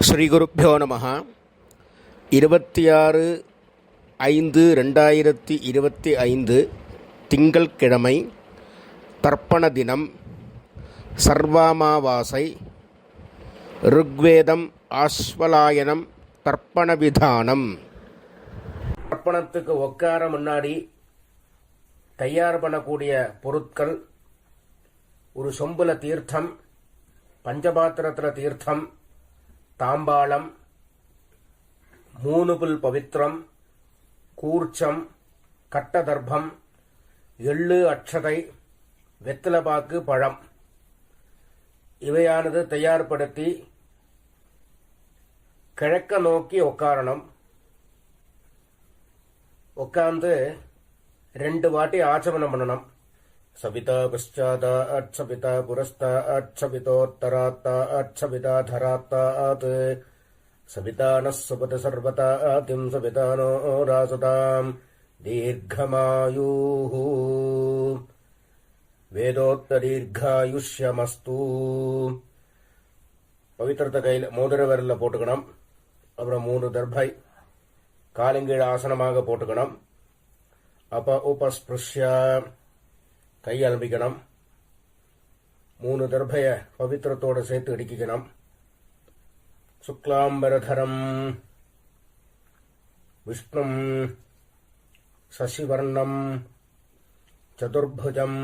ஸ்ரீகுருப்போ நமः. 26/5/2025 திங்கள்கிழமை, தர்ப்பண தினம், சர்வாமாவாசை. ருக்வேதம் ஆஸ்வலாயனம் தர்ப்பண விதானம். தர்ப்பணத்துக்கு உட்கார முன்னாடி தயார் பண்ணக்கூடிய பொருட்கள்: ஒரு சொம்புல தீர்த்தம், பஞ்சபாத்திரத்தில் தீர்த்தம், தாம்பாளம், 3 புல் பவித்திரம், கூர்ச்சம், கட்டதர்ப்பம், எள்ளு, அட்சதை, வெத்தலைப்பாக்கு, பழம் இவையானது தயார்படுத்தி கிழக்க நோக்கி உட்காரணும். உட்கார்ந்து 2 வாட்டி ஆச்சமனம் பண்ணணும். சபிதா பశ్చాதாத், சபிதா புரஸ்தாத், சபிதோத்தராத்தாத், சபிதா தராத்தாத், சபிதானஸ் சுபத சர்வதாதிம், சபிதானோ ராசதாம் தீர்க்கமாயுः. வேதோத்ததீர்காயுஷ்யமஸ்து. பவித்திரத்தை கையில் மோதிர விரல்ல போட்டுக்கணும். அப்புறம் 3 தர்பை காலங்கீழ ஆசனமாக போட்டுக்கணும். அப்ப உபஸ்பிருஷ்ய கை அலம்பிக்கணும். 3 தர்பைய பவித்திரத்தோடு சேர்த்து இடிக்கணும். சுக்லாம்பரதரம் விஷ்ணும் சசிவர்ணம் சதுர்புஜம்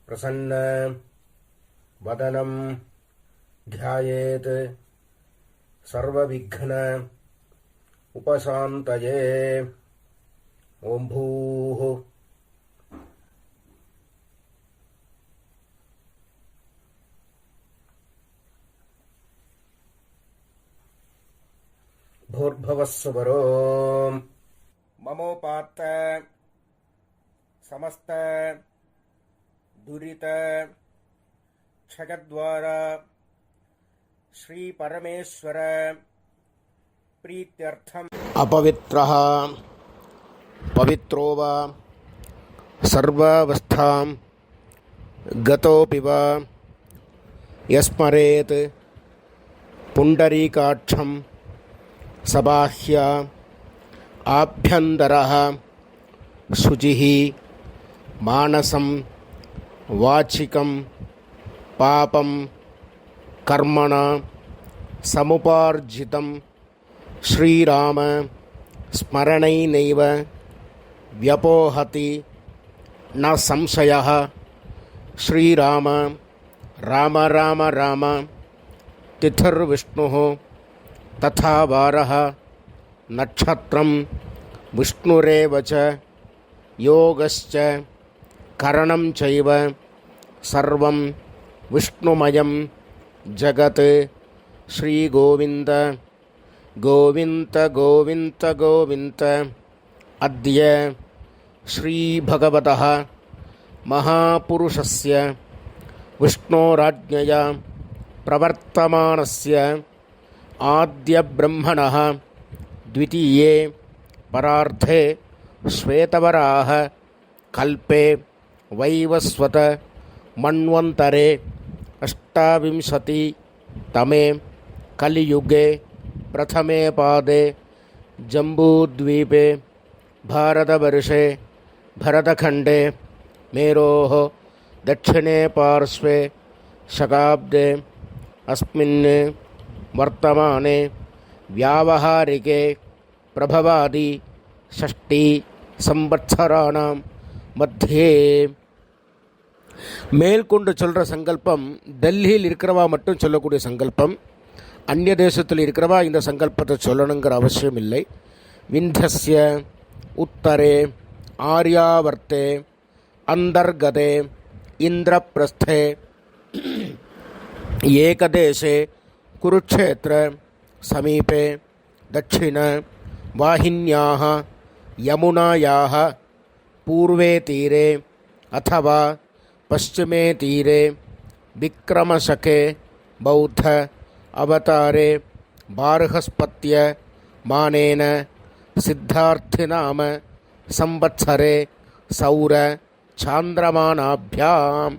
பிரசன்ன வதனம் த்யாயேத் சர்வவிக்ன உபசாந்தயே. ஓம் பூः भूर्भुवस्सुवरो. ममोपात्त समस्त दुरित क्षयद्वारा श्री परमेश्वर प्रीत्यर्थम. अपवित्रः पवित्रो वा सर्वावस्थां गतोऽपि वा यस्मरेत् पुण्डरीकाक्षं सबाह्य आभ्यन्तरः शुचिः मानसं वाचिकं पापं कर्मणा समुपार्जितं श्रीराम स्मरणैनैव व्यपोहति न संशयः. श्रीराम राम राम राम तिथिर्विष्णुः तथा वारः नक्षत्रं विष्णुरेव च योगश्च करणं चैव सर्वं विष्णुमयं जगत्. श्रीगोविन्द गोविन्द गोविन्द गोविन्द. अद्य श्रीभगवतः महापुरुषस्य विष्णोराज्ञया प्रवर्तमानस्य आद्यब्रह्मणः द्वितीये परार्धे श्वेतवराह कल्पे वैवस्वत मन्वन्तरे 28तमे कलियुगे प्रथमे पादे जम्बूद्वीपे भारतवर्षे भरतखण्डे मेरोः दक्षिणे पार्श्वे शकाब्दे अस्मिन् वर्तमाने व्यावहारिके प्रभवादि 6 संवत्सराणां मध्ये. மேற்கொண்டு சொல்கிற சங்கல்பம் டெல்லியில் இருக்கிறவா மட்டும் சொல்லக்கூடிய சங்கல்பம். அந்நிய தேசத்தில் இருக்கிறவா இந்த சங்கல்பத்தை சொல்லணுங்கிற அவசியம் இல்லை. விந்தஸ்ய உத்தரே ஆர்யாவர்த்தே அந்தர்கதே இந்திரபிரஸ்தே ஏகதேசே कुरुक्षेत्र समीपे दक्षिण वाहिन्याः यमुनायाः पूर्वे तीरे अथवा पश्चिमे तीरे विक्रमशके बौद्ध अवतारे बार्हस्पत्य मानेन सिद्धार्थिनाम संवत्सरे सौर சாந்திரமானாபியாம்.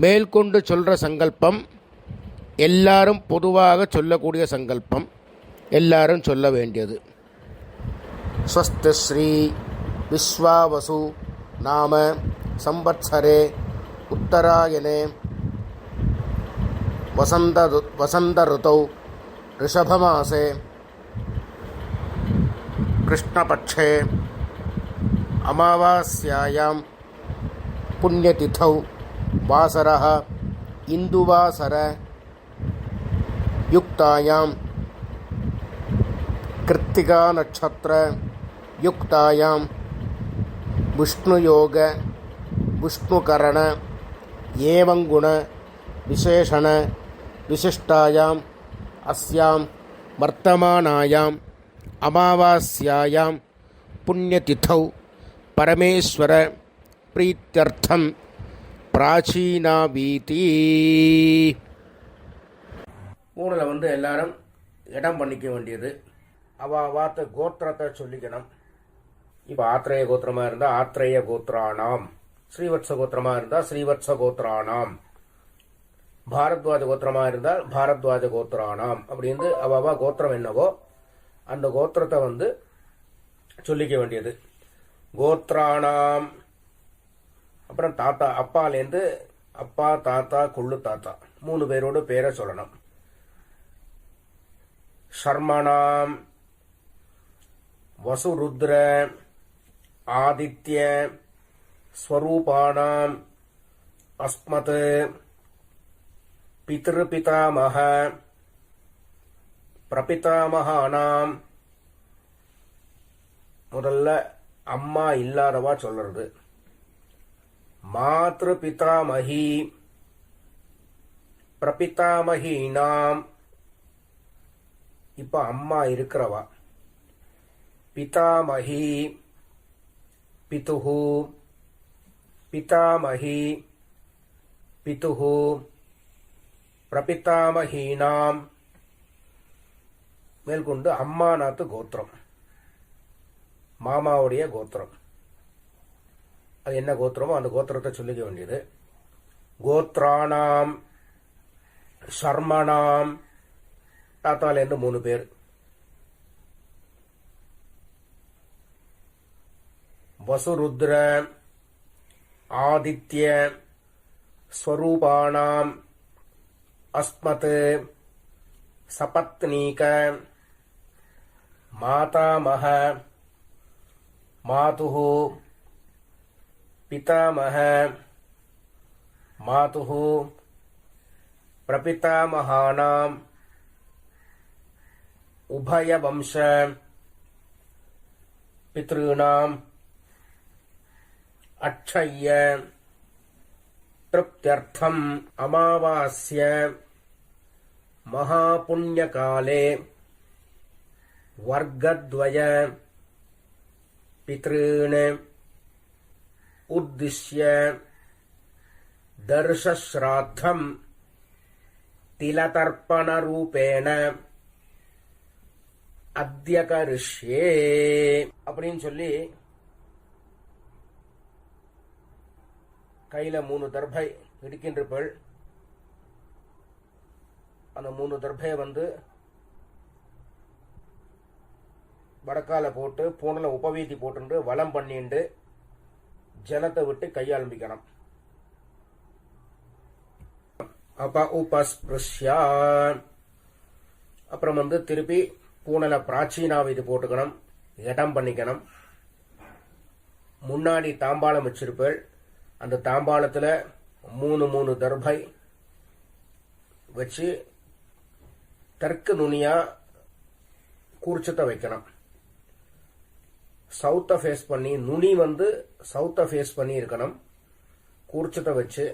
மேற்கொண்டு சொல்கிற சங்கல்பம் எல்லாரும் பொதுவாக சொல்லக்கூடிய சங்கல்பம், எல்லாரும் சொல்ல வேண்டியது. ஸ்வஸ்தி ஸ்ரீ விஸ்வாவசு நாம சம்வத்சரே உத்தராயணே வசந்த ருதௌ ரிஷபமாசே கிருஷ்ணபக்ஷே அமாவாஸ்யாயாம் புண்ணியதிதௌ வாசரः இந்துவாசர யுக்தாயாம் கிருத்திகா நட்சத்திர யுக்தாயாம் விஷ்ணுயோக விஷ்ணுகரண ஏவங்குண விசேஷண விசிஷ்டாயாம் அஸ்யாம் வர்த்தமானாயாம் அமாவாஸ்யாயாம் புண்ணியதிதௌ பரமேஸ்வர பிரீத்யர்த்தம் பிராச்சீனாவீதி. மூணில் எல்லாரும் இடம் பண்ணிக்க வேண்டியது. வார்த்தை கோத்திரத்தை சொல்லிக்கணும். இப்போ ஆத்ரேய கோத்திரமாக இருந்தால் ஆத்ரேய கோத்ரானாம், ஸ்ரீவத்ச கோத்திரமாக இருந்தால் ஸ்ரீவத்ச கோத்ரானாம், பாரத்வாஜ கோத்திரமாக இருந்தால் பாரத்வாஜ கோத்ரானாம் அப்படின்னு அவா கோத்திரம் என்னவோ அந்த கோத்திரத்தை சொல்லிக்க வேண்டியது. கோத்ரானாம், அப்புறம் தாத்தா, அப்பாலேருந்து அப்பா தாத்தா கொள்ளு தாத்தா 3 பேரோட பேரை சொல்லணும். ஷர்மணாம் வசுருத்ர ஆதித்ய ஸ்வரூபாணாம் அஸ்மத் பித்ருபிதாமஹ பிரபிதாமகானாம். முதல்ல அம்மா இல்லாதவா சொல்றது. மாத்ரு பிதாமகி பிரபிதாமகீனாம், இப்ப அம்மா இருக்கிறவா. பிதாமகி பிதுஹு பிதாமகி பிதுஹு பிரபிதாமகீனாம். மேற்கொண்டு அம்மாநாத்து கோத்திரம், மாமாவுடைய கோத்திரம். அது என்ன கோத்திரமோ அந்த கோத்திரத்தை சொல்லிக்க வேண்டியது. கோத்ரானாம் ஷர்மணாம், தாத்தாலேருந்து 3 பேர். வசுருத்ர ஆதித்ய ஸ்வரூபாணாம் அஸ்மத் சபத்னீக மாதாமஹ மாதுஹு பிதாமஹ மாதுஹு பிரபிதாமகானாம் உபயவம்ச பித்ருணாம் அட்சய்ய திருப்த்யர்த்தம் அமாவாஸ்ய மகாபுண்யகாலே வர்க்கத்வய பித்ருன் உத்திஷ்ய தர்ஷஸ்ராத்தம் திலதர்ப்பணரூபேண அத்யகரிஷ்யே அப்படின்னு சொல்லி கையில 3 தர்பை இடிக்கின்றபள். அந்த 3 தர்பையை வடக்கால போட்டு பூனில் உபவீதி போட்டு வலம் பண்ணிண்டு ஜலத்தை விட்டு கையாளம்பிக்கணும். அப்ப உபஸ்பிருஷ்யா, அப்புறம் திருப்பி பூனல பிராச்சீனாவீதி போட்டுக்கணும், இடம் பண்ணிக்கணும். முன்னாடி தாம்பாளம் வச்சிருப்பேள். அந்த தாம்பாளத்தில் 3 தர்பை வச்சு தெற்கு நுனியா கூர்ச்சத்தை வைக்கணும். சவுத்த ஃபேஸ் பண்ணி, நுனி சவுத்த ஃபேஸ் பண்ணி இருக்கணும். கூர்ச்சத்தை வச்சு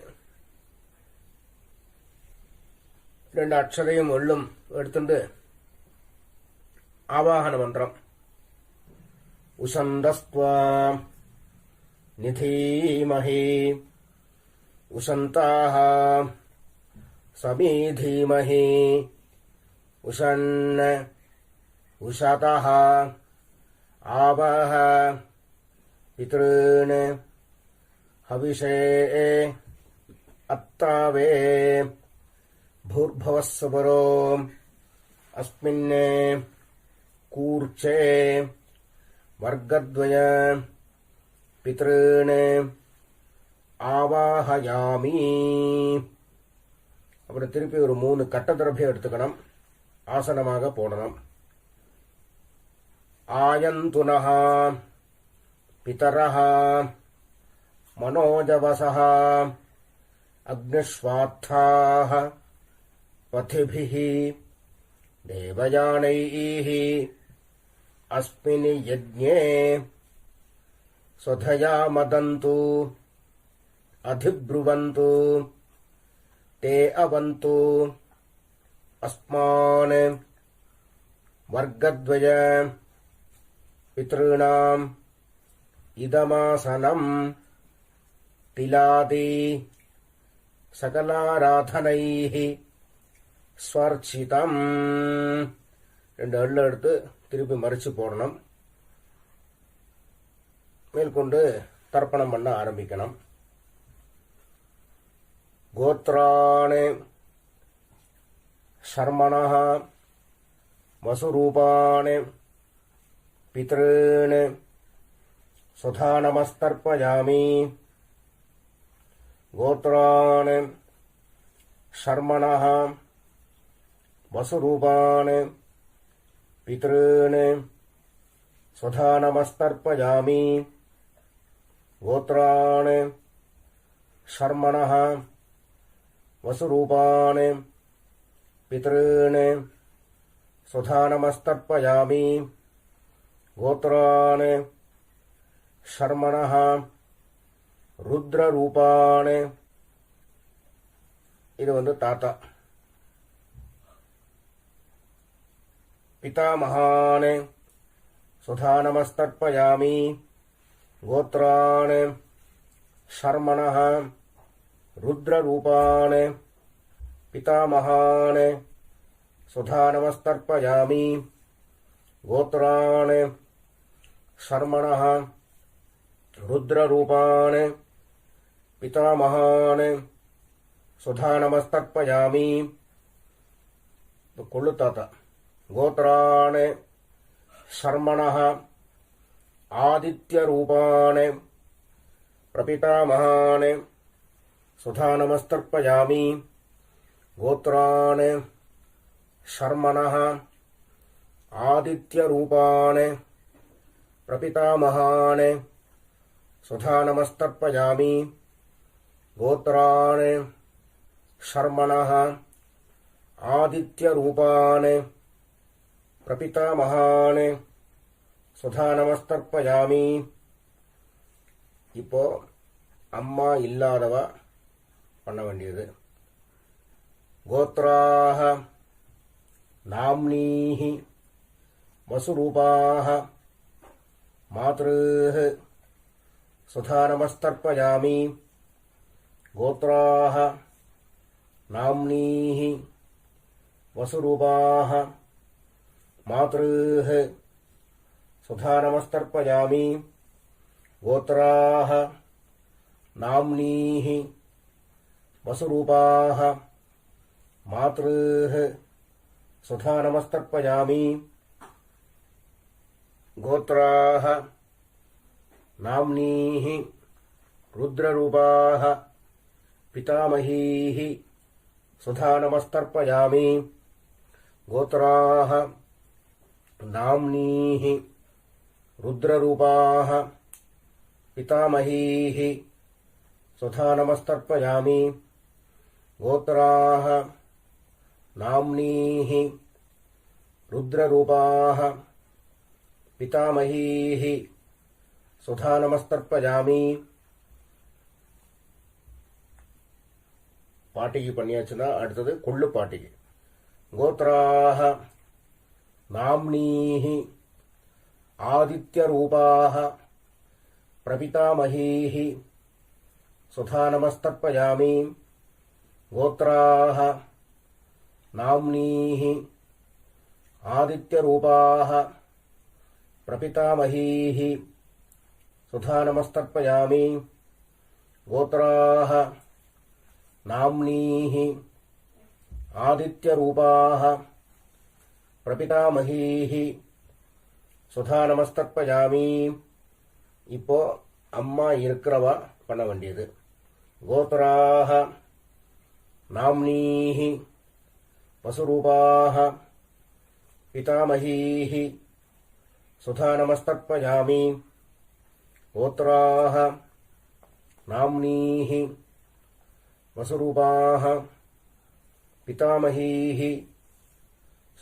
2 அக்ஷரையும் எள்ளும் எடுத்துட்டு ஆவாகன மந்திரம் உசந்தஸ்த்வா நிதீமஹி உசந்தாஹ சமீதீமஹி உஷன்ன உஷதஹ ஆவஹ பித்ருன் ஹவிஷே அத்தாவே भूर्भुवः सुवरो अस्मिन् कूर्चे वर्गद्वय पितॄन् ஆவாஹயாமி. அப்புறம் திருப்பி ஒரு 3 கட்ட திரவியம் எடுத்துக்கணும். ஆசனமாக போடணும். ஆயந்துனஹ பிதரஹ மனோஜவசஹ அக்னிஸ்வாத்தாஹ பதிபிஹ தேவயானைஹ அஸ்மின் யஜ்ஞே ஸ்வதயா மதந்து अधिब्रुवन्तु ते अवन्तु अस्मान् वर्गद्वय पितॄणाम् इदमासनम् तिलादि सकलाराधनैः ஸ்வர்ச்சிதம். 2 அள்ள எடுத்து திருப்பி மறிச்சு போடணும். மேற்கொண்டு தர்ப்பணம் பண்ண ஆரம்பிக்கணும். கோத்ராணி சர்மணः வசுரூபாணி பித்ருன் சுதா நமஸ்தர்ப்பயாமி. கோத்ராணி சர்மணः வசுரூபாணி பித்ருன் சுதா நமஸ்தர்ப்பயாமி. கோத்ராணி சர்மணः வசுரூபாணி பித்ருன் சுதா நமஸ்தர்ப்பயாமி. கோத்ராணி சர்மணः ருத்ரரூபாணி. இது தாத்தா. பிதாமகானி சுதா நமஸ்தர்ப்பயாமி. கோத்ராணி சர்மணः ருத்ரரூபாணி பிதாமகானி சுதா நமஸ்தர்ப்பயாமி. கோத்ராணி சர்மணः ருத்ரரூபாணி பிதாமகானி சுதா நமஸ்தர்ப்பயாமி. கொள்ளு தாத்தா. கோத்ராணி சர்மணः ஆதித்யரூபாணி பிரபிதாமகானி சுதா நமஸ்தர்ப்பயாமி. கோத்ராணி சர்மணः ஆதித்யரூபாணி பிரபிதாமகானி சுதா நமஸ்தர்ப்பயாமி. கோத்ராணி சர்மணः ஆதித்யரூபாணி பிரபிதாமகானி சுதா நமஸ்தர்ப்பயாமி. இப்போ அம்மா இல்லாதவ பண்ண வேண்டியது. கோத்ராஹ நாம்னீஹி வசுரூபாஹ மாத்ருஹ சுதா நமஸ்தர்ப்பயாமி. கோத்ராஹ நாம்னீஹி வசுரூபாஹ மாத்ருஹ சுதா நமஸ்தர்ப்பயாமி. கோத்ராஹ நாம்னீஹி வசுரூபாஹ மாத்ருஹ சுதா நமஸ்தர்ப்பயாமி. கோத்ராஹ நாம்னீஹி ருத்ரரூபாஹ பிதாமஹீஹ சுதா நமஸ்தர்ப்பயாமி. கோத்ராஹ நாம்னீஹி ருத்ரரூபாஹ பிதாமஹீஹ சுதா நமஸ்தர்ப்பயாமி. கோத்ராஹ நாம்னீஹி ருத்ரரூபாஹ பிதாமஹீஹ சுதா நமஸ்தர்ப்பயாமி. பாட்டிக்கு பண்ணியாச்சுன்னா அடுத்தது கொள்ளு பாட்டிக்கு. கோத்ராஹ நாம்னீஹி ஆதித்யரூபாஹ பிரபிதாமஹீஹ சுதா நமஸ்தர்ப்பயாமி. கோத்ராஹ நாம்னீஹி ஆதித்யரூபாஹ பிரபிதாமஹீஹ சுதா நமஸ்தர்ப்பயாமி. கோத்ராஹ நாம்னீஹி ஆதித்யரூபாः பிரபிதாமகீः சுதா நமஸ்தர்ப்பயாமி. இப்போ அம்மா இருக்கிறவா பண்ண வேண்டியது. கோத்ராः நாம்னீः வசுரூபாः பிதாமகீः சுதா நமஸ்தர்ப்பயாமி. கோத்ராः நாம்னீः வசுரூபாः பிதாமகீः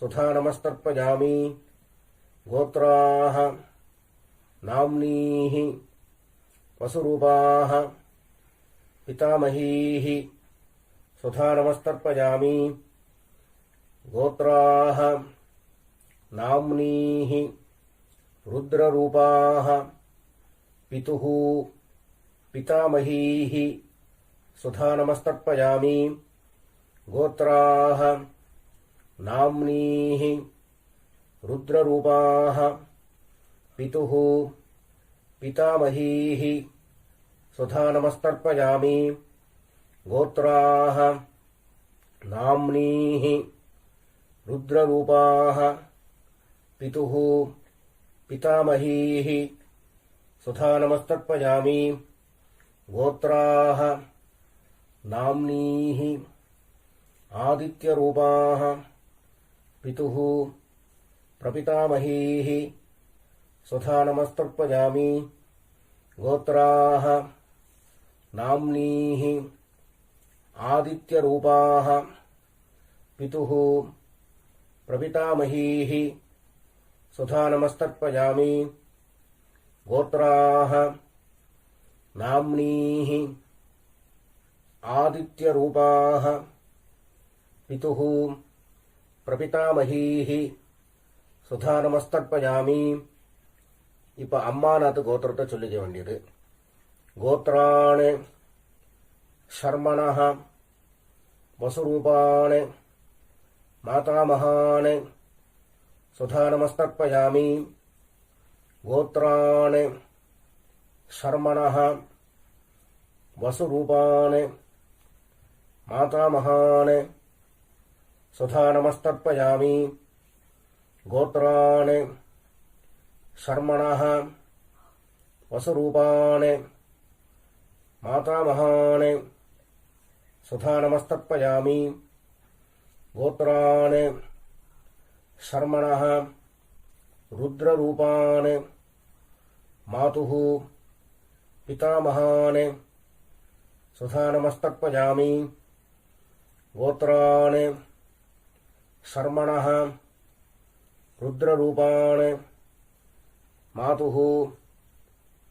சுதா நமஸ்தர்ப்பயாமி. கோத்ராः நாம்னீः வசுரூபாः பிதாமகீः சுதா நமஸ்தர்ப்பயாமி. கோத்ராः நாம்னீः ருத்ரரூபாः பிதுः பிதாமகீः சுதா நமஸ்தர்ப்பயாமி. கோத்ராः நாம்னீः ருத்ரரூபாः பிதுः பிதாமகீः சுதா நமஸ்தர்ப்பயாமி. கோத்ராः நாம்னீः ருத்ரரூபாः பிதுः பிதாமகீः சுதா நமஸ்தர்ப்பயாமி. கோத்ராः நாம்னீः ஆதித்யரூபாः பிதுः பிரபிதாமகீः சுதா நமஸ்தர்ப்பயாமி. கோத்ராः நாம்னீः ஆதித்யரூபாः பிதுः பிரபிதாமகீः சுதா நமஸ்தர்ப்பயாமி. கோத்ராः நாம்னீः ஆதித்யரூபாः பிதுः பிரபிதாமகீः சுதா நமஸ்தர்ப்பயாமி. இப்ப அம்மாநாத்து கோத்திரத்தை சொல்லிக்க வேண்டியது. கோத்ராணி ஷர்மணः வசுரூபாணி மாதாமகாணி சுதா நமஸ்தர்ப்பயாமி. கோத்ராணி ஷர்மணः வசுரூபாணி மாதாமகாணி சுதா நமஸ்தர்ப்பயாமி. கோத்ராணி ஷர்மணः வசுரூபாணி மாதாமகாணி சுதா நமஸ்தர்ப்பயாமி. கோத்ராணி ஷர்மணः ருத்ரரூபாணி மாதுः பிதாமகாணி சுதா நமஸ்தர்ப்பயாமி. கோத்ராணி ஷர்மணः ருத்ரரூபாணி மாதுः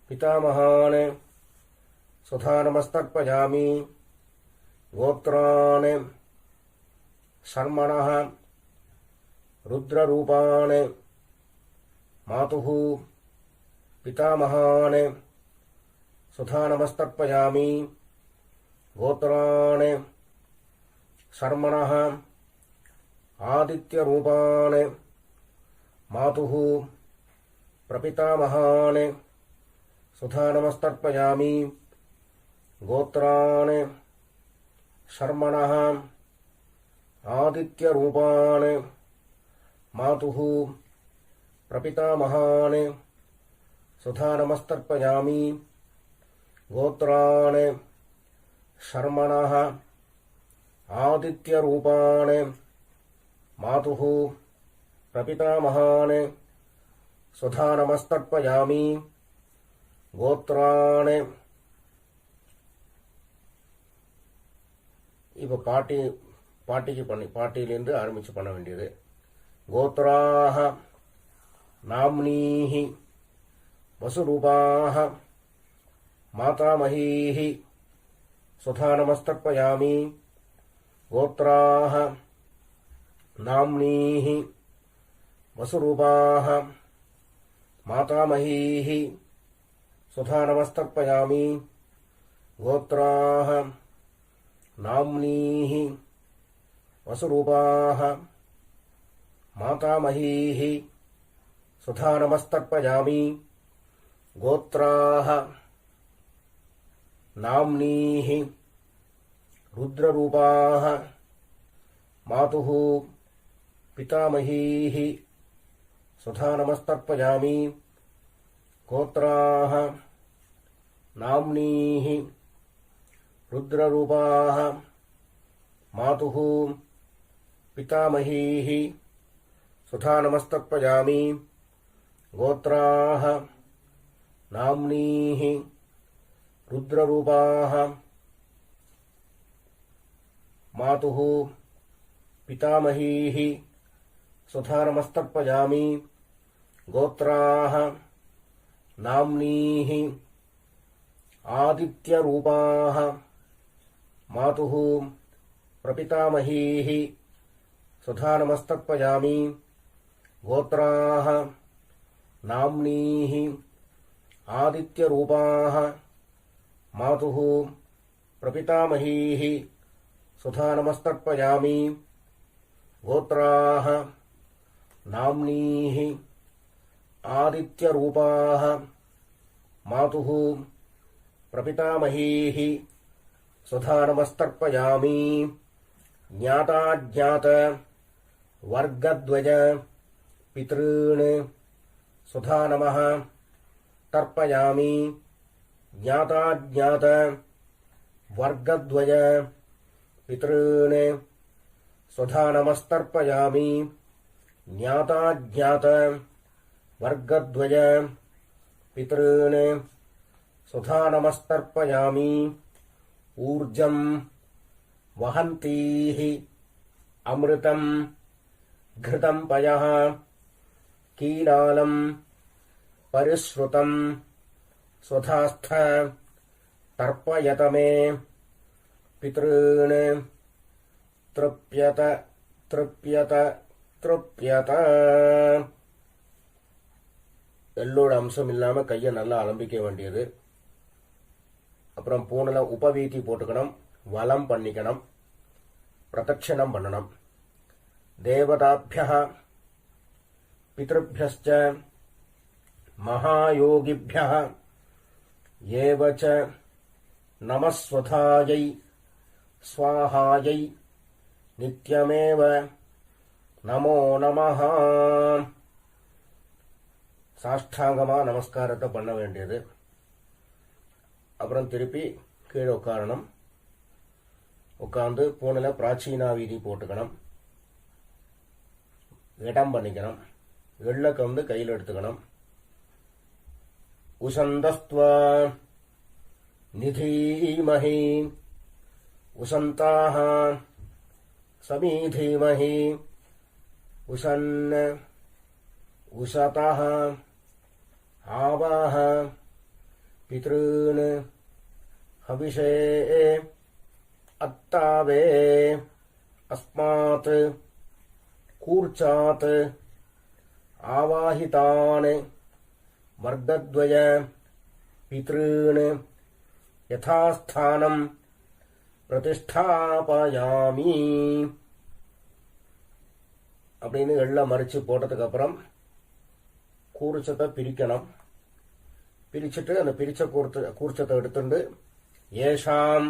பிதாமகாணி சுதா நமஸ்தர்ப்பயாமி. கோத்ராணி ஷர்மணः ருத்ரரூபாணி மாதுः பிதாமகாணி சுதா நமஸ்தர்ப்பயாமி. கோத்ராணி ஷர்மணः ஆதித்யரூபாணி மாதுः பிரபிதாமகாணி சுதா நமஸ்தர்ப்பயாமி. கோத்ராணி ஷர்மணः ஆதித்யரூபாணி மாதுः பிரபிதாமகாணி சுதா நமஸ்தர்ப்பயாமி. கோத்ராணி ஷர்மணः ஆதித்யரூபாணி மாதுः பிரபிதாமகாணி சுதா நமஸ்தர்ப்பயாமி. கோத்ராணி இப்போ பாட்டியிலிருந்து ஆரம்பிச்சு பண்ண வேண்டியது. கோத்ராः நாம்னீः வசுரூபாः மாதாமகீः சுதா நமஸ்தர்ப்பயாமி. கோத்ராः நாம்னீः வசுரூபாः மாதாமகீः சுதா நமஸ்தர்ப்பயாமி. கோத்ராः நாம்னீः வசுரூபாः மாதாமகீः சுதா நமஸ்தர்ப்பயாமி. கோத்ராः நாம்னீः ருத்ரரூபாः மாதுः பிதாமகீः சுதா நமஸ்தர்ப்பயாமி கோத்ராः நாம்னீः ருத்ரரூபாः மாதுः பிதாமகீः சுதா நமஸ்தர்ப்பயாமி கோத்ராः நாம்னீः ருத்ரரூபாः மாதுः பிதாமகீः சுதா நமஸ்தர்ப்பயாமி கோத்ராः நாம்னீः ஆதித்யரூபாः மாதுः பிரபிதாமகீः சுதா நமஸ்தர்ப்பயாமி கோத்ராः நாம்னீः ஆதித்யரூபாः மாதுः பிரபிதாமகீः சுதா நமஸ்தர்ப்பயாமி கோத்ராः நாம்னீः ஆதித்யரூபாः மாதுः பிரபிதாமகீः சுதா நமஸ்தர்ப்பயாமி ஞாதாஜ்ஞாத வர்க்கத்வய பித்ருன் சுதா நமः தர்ப்பயாமி ஞாதாஜ்ஞாத வர்க்கத்வய பித்ருன் சுதா நமஸ்தர்ப்பயாமி ஞாதாஜ்ஞாத வர்க்கத்வய பித்ருன் சுதா நமஸ்தர்ப்பயாமி ஊர்ஜம் வஹந்தீः அமிர்தம் घृतं पयः कीलालं परिश्रुतं स्वधास्थ तर्पयत मे पितॄन् तृप्यत तृप्यत तृप्यत எள்ளோட அம்சம் இல்லாம கையை நல்லா அலம்பிக்க வேண்டியது. அப்புறம் பூனல உபவீதி போட்டுக்கணும், வலம் பண்ணிக்கணும், பிரதட்சணம் பண்ணணும். தேவதாभ्यः பித்ருभ्यश्च மகாயோகிभ्यः ஏவ ச நமஸ்வதாயை ஸ்வாஹாயை நித்யமேவ நமோ நமஹ. சாஷ்டாங்கமா நமஸ்காரத்தை பண்ண வேண்டியது. அப்புறம் திருப்பி கீழே உட்காரணும். உட்கார்ந்து பூனில பிராச்சீனா வீதி போட்டுக்கணும், இடம் பண்ணிக்கணும். எள்ளக்க வந்து கையில் எடுத்துக்கணும். உசந்தஸ்த்வ நிதீமஹி உசந்தாக சமீதீமஹி உசன் உசதः ஆவாஹ பித்ருன் ஹவிஷே அத்தாவே அஸ்மாத் கூர்ச்சாத் ஆவாஹிதான் வர்க்கத்வய பித்ருன் யதாஸ்தானம் பிரதிஷ்டாபயாமி. அப்படின்னு எள்ள மறிச்சு போட்டதுக்கு அப்புறம் கூர்ச்சத்தை பிரிக்கணும். பிரிச்சுட்டு அந்த பிரிச்ச கூர்ச்சத்தை எடுத்துட்டு ஏஷாம்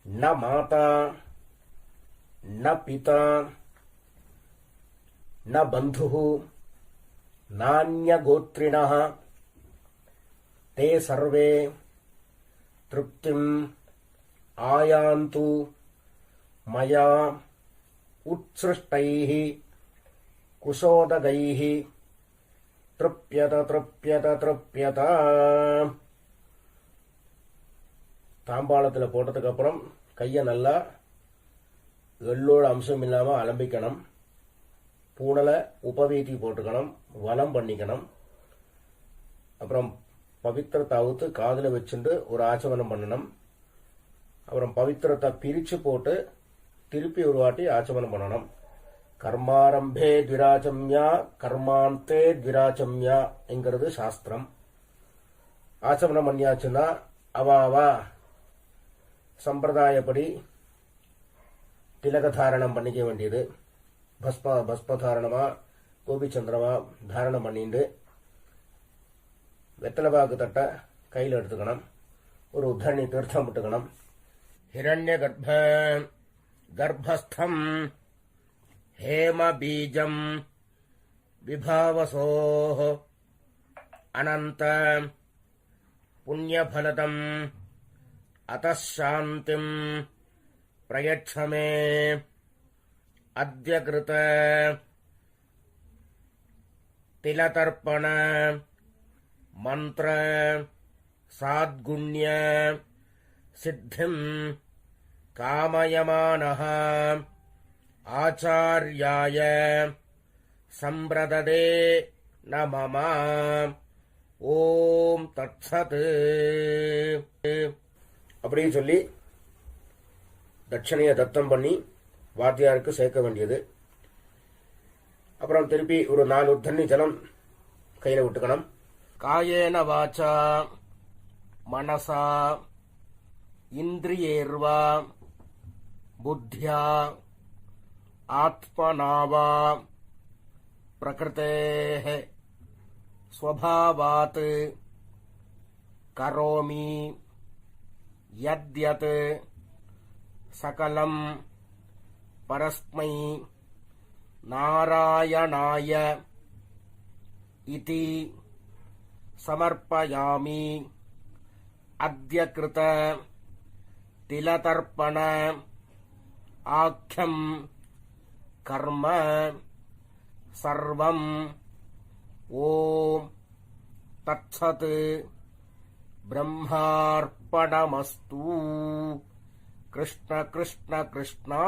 ந மாதா ந பிதா ந பந்துः நான்யகோத்ரிணः தே சர்வே திருப்திம் ஆயாந்து மயா உத்ஸ்ருஷ்டைः குஷோதகைः திருப்யத திருப்யத திருப்யத. தாம்பாளத்தில் போட்டதுக்கு அப்புறம் கையை நல்லா எள்ளோட அம்சம் இல்லாம அலம்பிக்கணும். பூனலை உபவீதி போட்டுக்கணும், வலம் பண்ணிக்கணும். அப்புறம் பவித்திரத்தை அவுத்து காதுல வச்சுட்டு ஒரு ஆச்சமனம் பண்ணணும். அப்புறம் பவித்திரத்தை பிரிச்சு போட்டு திருப்பி ஒரு வாட்டி ஆச்சமனம் பண்ணணும். கர்மாரம்பே த்விராச்சம்யா கர்மாந்தே த்விராச்சம்யா என்கிறது சாஸ்திரம். ஆச்சமனம் பண்ணியாச்சுன்னா அவாவா சம்பிரதாயப்படி திலகதாரணம் பண்ணிக்க வேண்டியது. பஸ்பதாரணமா கோபிச்சந்திரமா தாரணம் பண்ணிட்டு வெத்தலைபாக்கு தட்டை கையில் எடுத்துக்கணும். ஒரு உத்தரணி தீர்த்தம் விட்டுக்கணும். ஹிரண்ய கர்ப்ப கர்ப்பஸ்தம் ஹேமபீஜம் விபாவசோः அனந்த புண்ணியபலதம் அத்தः சாந்திம் பிரயட்சமே அத்ய கிருத திலதர்ப்பண மந்திர சாத்குண்ய சித்திம் காமயமானः ஆச்சார்யாய சம்பிரததே நமம. ஓம் தத்சத். அப்படின்னு சொல்லி தட்சணையை தத்தம் பண்ணி வாத்தியாருக்கு சேர்க்க வேண்டியது. அப்புறம் திருப்பி ஒரு 4 தண்ணி ஜலம் கையில விட்டுக்கணும். காயேன வாச்சா மனசா இந்திரியேர்வா புத்தியா ஆத்மனாவா பிரகிருதேஹ ஸ்வபாவாத் கரோமி யத்யத் சகலம் பரஸ்மை நாராயணாய இதி சமர்ப்பயாமி. அத்ய கிருத திலதர்ப்பண ஆக்யம் கர்ம சர்வம். ஓம் தத்சத். பிரம்மார்ப்பணமஸ்து. கிருஷ்ண கிருஷ்ண கிருஷ்ணா.